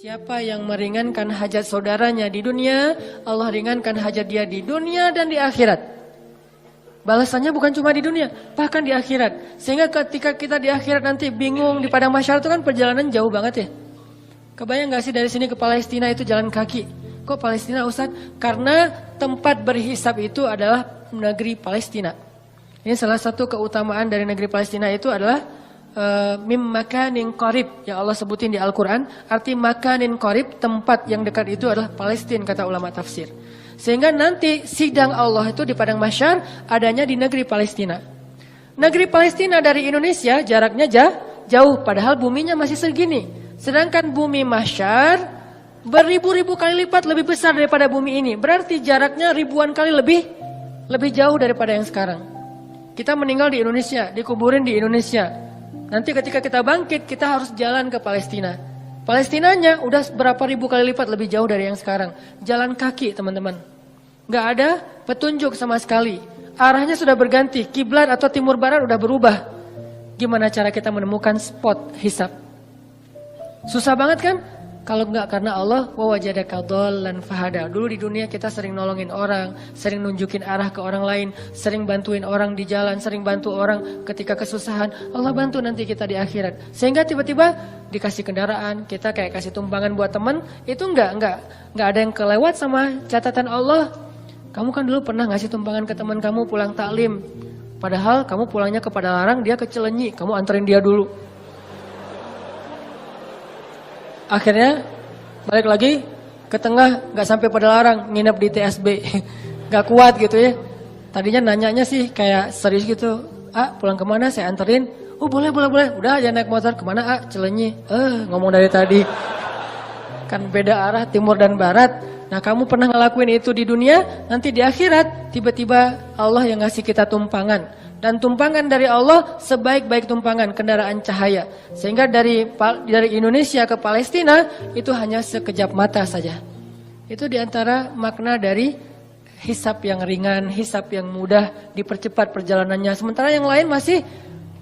Siapa yang meringankan hajat saudaranya di dunia, Allah ringankan hajat dia di dunia dan di akhirat. Balasannya bukan cuma di dunia, bahkan di akhirat. Sehingga ketika kita di akhirat nanti bingung di padang mahsyar itu kan perjalanan jauh banget ya. Kebayang gak sih dari sini ke Palestina itu jalan kaki? Kok Palestina Ustaz? Karena tempat berhisab itu adalah negeri Palestina. Ini salah satu keutamaan dari negeri Palestina itu adalah mim makanin qarib yang Allah sebutin di Al-Quran. Arti makanin qarib, tempat yang dekat itu adalah Palestina kata ulama tafsir. Sehingga nanti sidang Allah itu di padang mahsyar adanya di negeri Palestina. Negeri Palestina dari Indonesia jaraknya jauh, padahal buminya masih segini. Sedangkan bumi mahsyar beribu-ribu kali lipat lebih besar daripada bumi ini. Berarti jaraknya ribuan kali lebih jauh daripada yang sekarang. Kita meninggal di Indonesia, dikuburin di Indonesia. Nanti ketika kita bangkit, kita harus jalan ke Palestina. Palestinanya udah berapa ribu kali lipat lebih jauh dari yang sekarang. Jalan kaki teman-teman. Gak ada petunjuk sama sekali. Arahnya sudah berganti, kiblat atau timur barat udah berubah. Gimana cara kita menemukan spot hisab? Susah banget kan? Kalau enggak karena Allah wa wajadaka dhallan fahada. Dulu di dunia kita sering nolongin orang, sering nunjukin arah ke orang lain, sering bantuin orang di jalan, sering bantu orang ketika kesusahan. Allah bantu nanti kita di akhirat. Sehingga tiba-tiba dikasih kendaraan, kita kayak kasih tumpangan buat teman, itu enggak ada yang kelewat sama catatan Allah. Kamu kan dulu pernah ngasih tumpangan ke teman kamu pulang taklim. Padahal kamu pulangnya ke Padalarang, dia ke Cilenyi, kamu anterin dia dulu. Akhirnya balik lagi ke tengah, gak sampai Padalarang, nginep di TSB. Gak kuat gitu ya. Tadinya nanyanya sih kayak serius gitu. Pulang kemana saya anterin? Oh boleh. Udah aja naik motor. Kemana Cilenyi. Ngomong dari tadi. Kan beda arah timur dan barat. Nah kamu pernah ngelakuin itu di dunia, nanti di akhirat tiba-tiba Allah yang ngasih kita tumpangan. Dan tumpangan dari Allah sebaik-baik tumpangan kendaraan cahaya. Sehingga dari Indonesia ke Palestina itu hanya sekejap mata saja. Itu diantara makna dari hisab yang ringan, hisab yang mudah, dipercepat perjalanannya. Sementara yang lain masih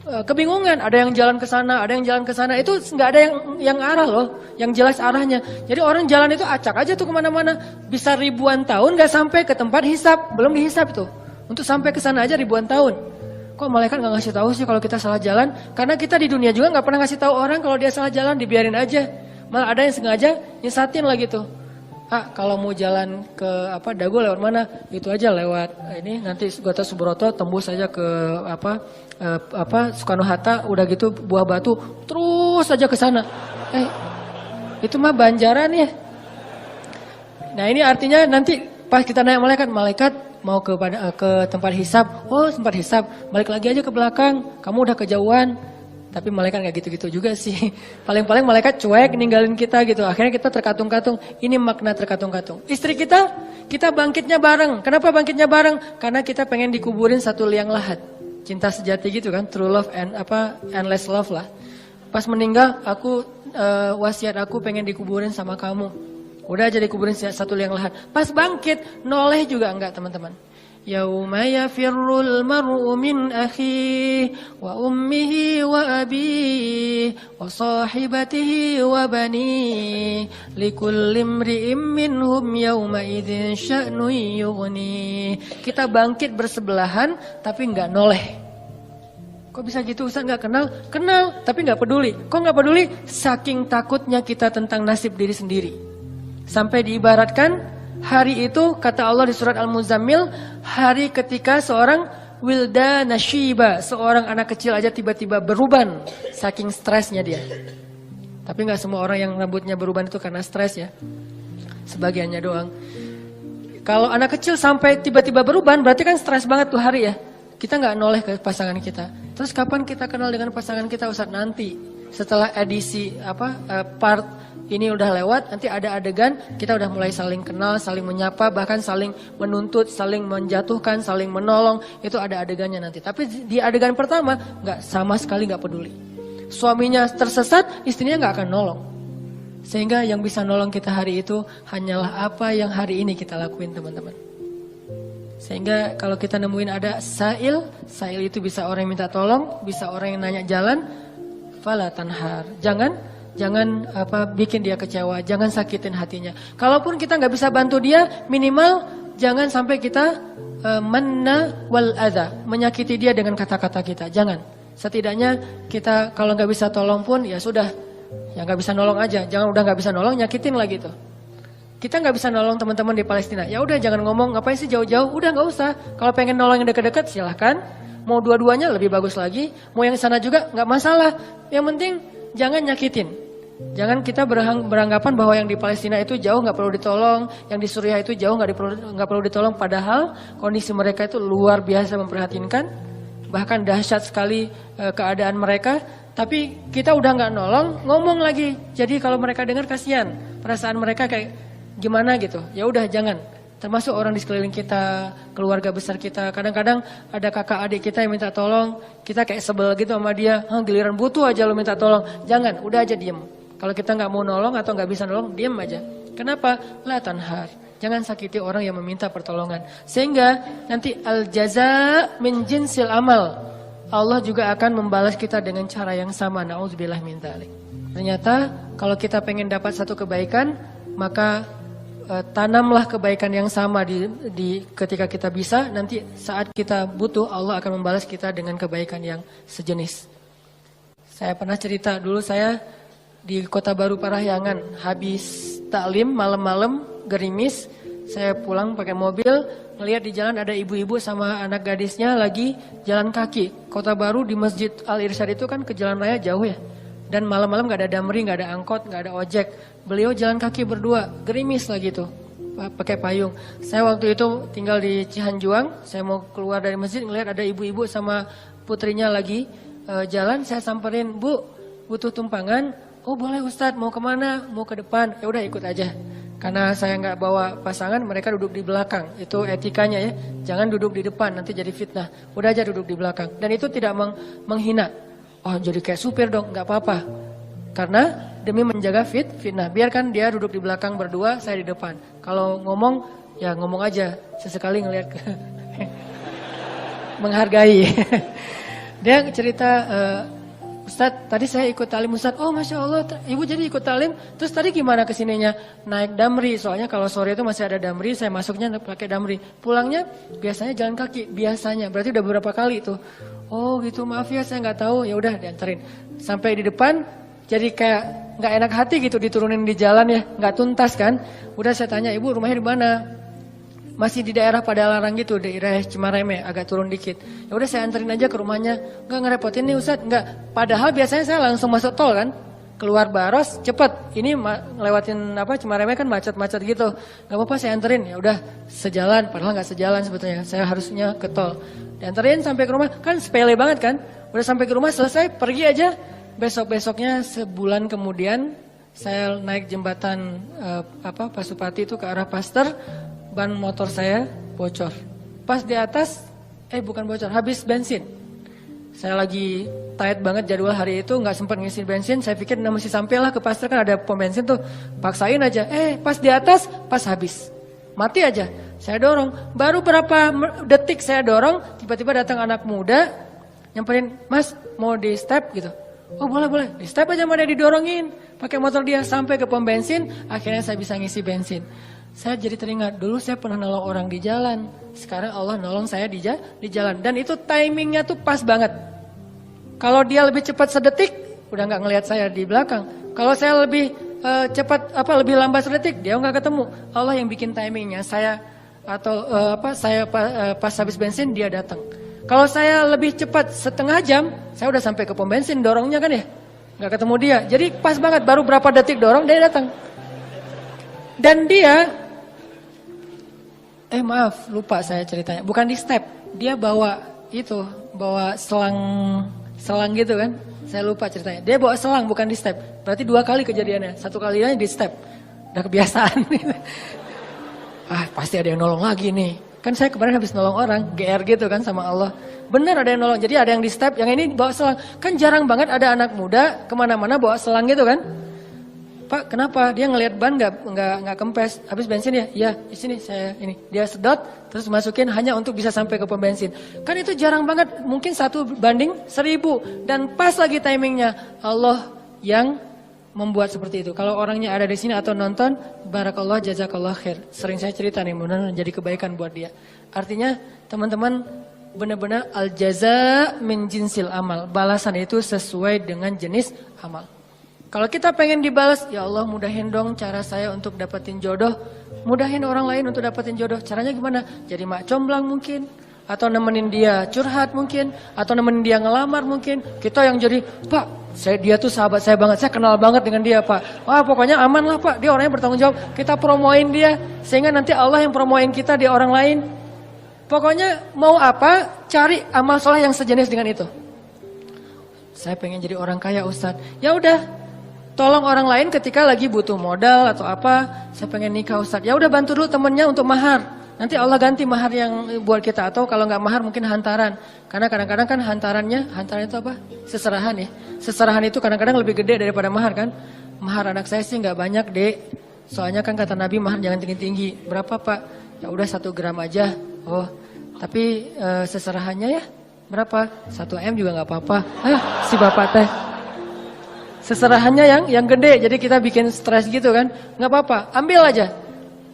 kebingungan. Ada yang jalan ke sana, ada yang jalan ke sana. Itu nggak ada yang arah loh, yang jelas arahnya. Jadi orang jalan itu acak aja tuh kemana-mana. Bisa ribuan tahun nggak sampai ke tempat hisab, belum dihisab itu. Untuk sampai ke sana aja ribuan tahun. Kok malaikat nggak ngasih tahu sih kalau kita salah jalan? Karena kita di dunia juga nggak pernah ngasih tahu orang kalau dia salah jalan, dibiarin aja. Malah ada yang sengaja nyesatin lagi tuh. Kalau mau jalan ke Dago lewat mana? Itu aja lewat ini nanti Gatot Subroto tembus aja ke Soekarno Hatta, udah gitu Buah Batu terus aja ke sana. Itu mah Banjaran ya. Nah ini artinya nanti pas kita naik malaikat mau ke tempat hisab. Oh tempat hisab, balik lagi aja ke belakang. Kamu udah kejauhan. Tapi malaikat gak gitu-gitu juga sih. Paling-paling malaikat cuek ninggalin kita gitu. Akhirnya kita terkatung-katung. Ini makna terkatung-katung. Istri kita bangkitnya bareng. Kenapa bangkitnya bareng? Karena kita pengen dikuburin satu liang lahat. Cinta sejati gitu kan. True love and endless love lah. Pas meninggal wasiat aku pengen dikuburin sama kamu. Udah aja dikuburin satu liang lahat. Pas bangkit, noleh juga enggak teman-teman. Yauma yafirrul mar'u min akhihi wa ummihi wa abihi wa sahibatihi wa banihi likulli imri'in minhum yawma idzin sya'nun yughni. Kita bangkit bersebelahan tapi enggak noleh. Kok bisa gitu Ustaz, enggak kenal? Kenal tapi enggak peduli. Kok enggak peduli? Saking takutnya kita tentang nasib diri sendiri. Sampai diibaratkan hari itu kata Allah di surat Al-Muzammil, hari ketika seorang wildana syiba, seorang anak kecil aja tiba-tiba beruban saking stresnya dia. Tapi nggak semua orang yang rambutnya beruban itu karena stres ya. Sebagiannya doang. Kalau anak kecil sampai tiba-tiba beruban berarti kan stres banget tuh hari ya. Kita nggak noleh ke pasangan kita. Terus kapan kita kenal dengan pasangan kita Ustaz? Nanti setelah edisi part ini udah lewat, nanti ada adegan kita udah mulai saling kenal, saling menyapa, bahkan saling menuntut, saling menjatuhkan, saling menolong. Itu ada adegannya nanti. Tapi di adegan pertama sama sekali nggak peduli. Suaminya tersesat, istrinya nggak akan nolong. Sehingga yang bisa nolong kita hari itu hanyalah apa yang hari ini kita lakuin teman-teman. Sehingga kalau kita nemuin ada sa'il itu bisa orang yang minta tolong, bisa orang yang nanya jalan, fala tanhar. Jangan jangan bikin dia kecewa, jangan sakitin hatinya. Kalaupun kita nggak bisa bantu dia, minimal jangan sampai kita manna wal adha, menyakiti dia dengan kata-kata kita. Jangan. Setidaknya kita kalau nggak bisa tolong pun ya sudah, ya nggak bisa nolong aja. Jangan udah nggak bisa nolong, nyakitin lagi tuh. Kita nggak bisa nolong teman-teman di Palestina. Ya udah jangan ngomong ngapain sih jauh-jauh. Udah nggak usah. Kalau pengen nolong yang dekat-dekat silahkan. Mau dua-duanya lebih bagus lagi. Mau yang sana juga nggak masalah. Yang penting jangan nyakitin. Jangan kita beranggapan bahwa yang di Palestina itu jauh nggak perlu ditolong. Yang di Suriah itu jauh nggak perlu ditolong. Padahal kondisi mereka itu luar biasa memprihatinkan. Bahkan dahsyat sekali keadaan mereka. Tapi kita udah nggak nolong, ngomong lagi. Jadi kalau mereka dengar kasihan. Perasaan mereka kayak gimana gitu, ya udah jangan. Termasuk orang di sekeliling kita, keluarga besar kita. Kadang-kadang ada kakak adik kita yang minta tolong, kita kayak sebel gitu sama dia. Giliran butuh aja lo minta tolong. Jangan, udah aja diem. Kalau kita nggak mau nolong atau nggak bisa nolong, diem aja. Kenapa? La tanhar. Jangan sakiti orang yang meminta pertolongan. Sehingga nanti al jaza min jinsil amal. Allah juga akan membalas kita dengan cara yang sama. Na'udzubillah min dzalik. Ternyata kalau kita pengen dapat satu kebaikan, maka tanamlah kebaikan yang sama di ketika kita bisa, nanti saat kita butuh Allah akan membalas kita dengan kebaikan yang sejenis. Saya pernah cerita dulu saya di Kota Baru Parahyangan, habis taklim malam-malam gerimis, saya pulang pakai mobil, ngelihat di jalan ada ibu-ibu sama anak gadisnya lagi jalan kaki. Kota Baru di Masjid Al Irsyad itu kan ke jalan raya jauh ya. Dan malam-malam gak ada damri, gak ada angkot, gak ada ojek. Beliau jalan kaki berdua, gerimis lagi tuh, pakai payung. Saya waktu itu tinggal di Cihanjuang, saya mau keluar dari masjid, ngelihat ada ibu-ibu sama putrinya lagi jalan. Saya samperin, Bu, butuh tumpangan? Oh boleh Ustadz, mau kemana? Mau ke depan? Ya udah ikut aja. Karena saya nggak bawa pasangan, mereka duduk di belakang. Itu etikanya ya, jangan duduk di depan, nanti jadi fitnah. Udah aja duduk di belakang. Dan itu tidak menghina. Oh jadi kayak supir dong, nggak apa-apa. Karena demi menjaga fitnah. Biarkan dia duduk di belakang berdua, saya di depan. Kalau ngomong, ya ngomong aja. Sesekali ngelihat ke menghargai. Dia cerita, Ustadz tadi saya ikut talim Ustadz. Oh Masya Allah, Ibu jadi ikut talim. Terus tadi gimana kesininya? Naik damri, soalnya kalau sore itu masih ada damri, saya masuknya pakai damri. Pulangnya biasanya jalan kaki, biasanya. Berarti udah beberapa kali tuh. Oh gitu, maaf ya saya nggak tahu. Ya udah dianterin sampai di depan, jadi kayak nggak enak hati gitu diturunin di jalan ya, nggak tuntas kan. Udah saya tanya, Ibu rumahnya di mana? Masih di daerah Padalarang gitu, daerah Cimareme, agak turun dikit. Ya udah saya anterin aja ke rumahnya. Nggak ngerepotin nih Ustadz, nggak. Padahal biasanya saya langsung masuk tol kan. Keluar Baros cepet, ini ngelewatin Cimareme kan macet-macet gitu. Gak apa-apa saya anterin, ya udah sejalan, padahal nggak sejalan sebetulnya. Saya harusnya ke tol. Dianterin sampai ke rumah, kan sepele banget kan. Udah sampai ke rumah selesai, pergi aja. Besok-besoknya sebulan kemudian saya naik jembatan Pasupati itu ke arah Pasteur, ban motor saya bocor. Pas di atas, bukan bocor, habis bensin. Saya lagi tight banget jadwal hari itu, nggak sempat ngisi bensin. Saya pikir mesti sampailah ke Pasteur, kan ada pom bensin tuh. Paksain aja, pas di atas, pas habis. Mati aja. Saya dorong. Baru berapa detik saya dorong, tiba-tiba datang anak muda, nyamperin, Mas mau di step gitu. Oh boleh, di step aja mana didorongin. Pakai motor dia sampai ke pom bensin, akhirnya saya bisa ngisi bensin. Saya jadi teringat, dulu saya pernah nolong orang di jalan. Sekarang Allah nolong saya di jalan. Dan itu timingnya tuh pas banget. Kalau dia lebih cepat sedetik, udah nggak ngelihat saya di belakang. Kalau saya lebih cepat lebih lambat sedetik, dia nggak ketemu. Allah yang bikin timingnya. Saya pas habis bensin dia datang. Kalau saya lebih cepat setengah jam, saya udah sampai ke pom bensin dorongnya kan ya, nggak ketemu dia. Jadi pas banget, baru berapa detik dorong dia datang. Dan dia, maaf lupa saya ceritanya, bukan di step, dia bawa selang gitu kan. Saya lupa ceritanya. Dia bawa selang bukan di step. Berarti 2 kali kejadiannya. 1 kalinya di step. Udah kebiasaan. Pasti ada yang nolong lagi nih. Kan saya kemarin habis nolong orang, GR gitu kan sama Allah. Benar ada yang nolong. Jadi ada yang di step, yang ini bawa selang. Kan jarang banget ada anak muda kemana-mana bawa selang gitu kan. Pak, kenapa? Dia ngelihat ban nggak kempes. Habis bensin ya? Iya, di sini saya ini. Dia sedot, terus masukin hanya untuk bisa sampai ke pom bensin. Kan itu jarang banget, mungkin 1 banding 1000. Dan pas lagi timingnya, Allah yang membuat seperti itu. Kalau orangnya ada di sini atau nonton, barakallah jazakallah khair. Sering saya cerita nih, mudah-mudahan jadi kebaikan buat dia. Artinya teman-teman benar-benar al jaza min jinsil amal. Balasan itu sesuai dengan jenis amal. Kalau kita pengen dibalas, ya Allah mudahin dong cara saya untuk dapetin jodoh. Mudahin orang lain untuk dapetin jodoh. Caranya gimana? Jadi mak comblang mungkin. Atau nemenin dia curhat mungkin. Atau nemenin dia ngelamar mungkin. Kita yang jadi, Pak, dia tuh sahabat saya banget. Saya kenal banget dengan dia, Pak. Wah pokoknya aman lah, Pak. Dia orangnya bertanggung jawab. Kita promoin dia. Sehingga nanti Allah yang promoin kita di orang lain. Pokoknya mau apa, cari amal soleh yang sejenis dengan itu. Saya pengen jadi orang kaya, Ustadz. Ya udah. Tolong orang lain ketika lagi butuh modal atau apa, saya pengen nikah Ustaz. Ya udah bantu dulu temennya untuk mahar. Nanti Allah ganti mahar yang buat kita, atau kalau nggak mahar mungkin hantaran. Karena kadang-kadang kan hantaran itu apa? Seserahan ya. Seserahan itu kadang-kadang lebih gede daripada mahar kan. Mahar anak saya sih nggak banyak, Dek. Soalnya kan kata Nabi mahar jangan tinggi-tinggi. Berapa, Pak? Ya udah 1 gram aja. Oh, tapi seserahannya ya berapa? 1 M juga nggak apa-apa. Si bapak teh. Seserahannya yang gede, jadi kita bikin stres gitu kan. Nggak apa-apa, ambil aja.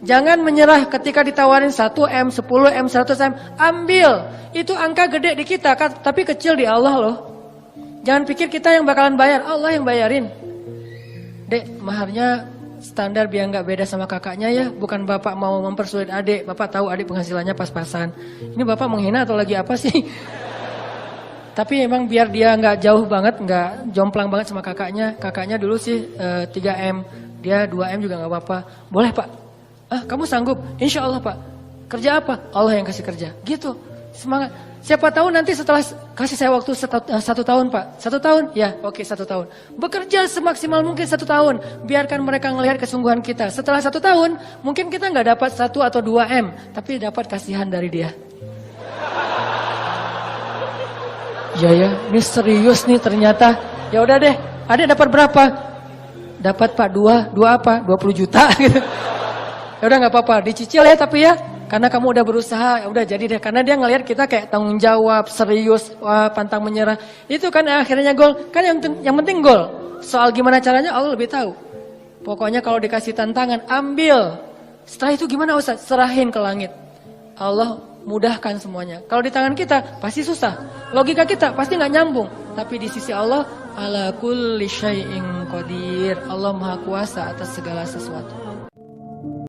Jangan menyerah ketika ditawarin 1 M, 10 M, 100 M. Ambil, itu angka gede di kita, tapi kecil di Allah loh. Jangan pikir kita yang bakalan bayar, Allah yang bayarin. Dek, maharnya standar biar nggak beda sama kakaknya ya. Bukan bapak mau mempersulit adik, bapak tahu adik penghasilannya pas-pasan. Ini bapak menghina atau lagi apa sih? Tapi emang biar dia nggak jauh banget, nggak jomplang banget sama kakaknya. Kakaknya dulu sih 3 M, dia 2 M juga nggak apa-apa. Boleh Pak? Kamu sanggup? Insya Allah Pak. Kerja apa? Allah yang kasih kerja. Gitu, semangat. Siapa tahu nanti setelah kasih saya waktu 1 tahun Pak. 1 tahun? Ya oke 1 tahun. Bekerja semaksimal mungkin 1 tahun. Biarkan mereka ngelihat kesungguhan kita. Setelah 1 tahun, mungkin kita nggak dapat 1 atau 2 M. Tapi dapat kasihan dari dia. Ya, ini serius nih ternyata. Ya udah deh, adik dapat berapa? Dapat Pak 2 apa? 20 juta gitu. Ya udah nggak apa-apa, dicicil ya tapi ya. Karena kamu udah berusaha, ya udah jadi deh. Karena dia ngelihat kita kayak tanggung jawab, serius, pantang menyerah. Itu kan akhirnya gol. Kan yang penting gol. Soal gimana caranya Allah lebih tahu. Pokoknya kalau dikasih tantangan, ambil. Setelah itu gimana Ustaz? Serahin ke langit. Allah mudahkan semuanya. Kalau di tangan kita pasti susah. Logika kita pasti nggak nyambung. Tapi di sisi Allah, ala kulli syai'in qadir. Allah Maha Kuasa atas segala sesuatu.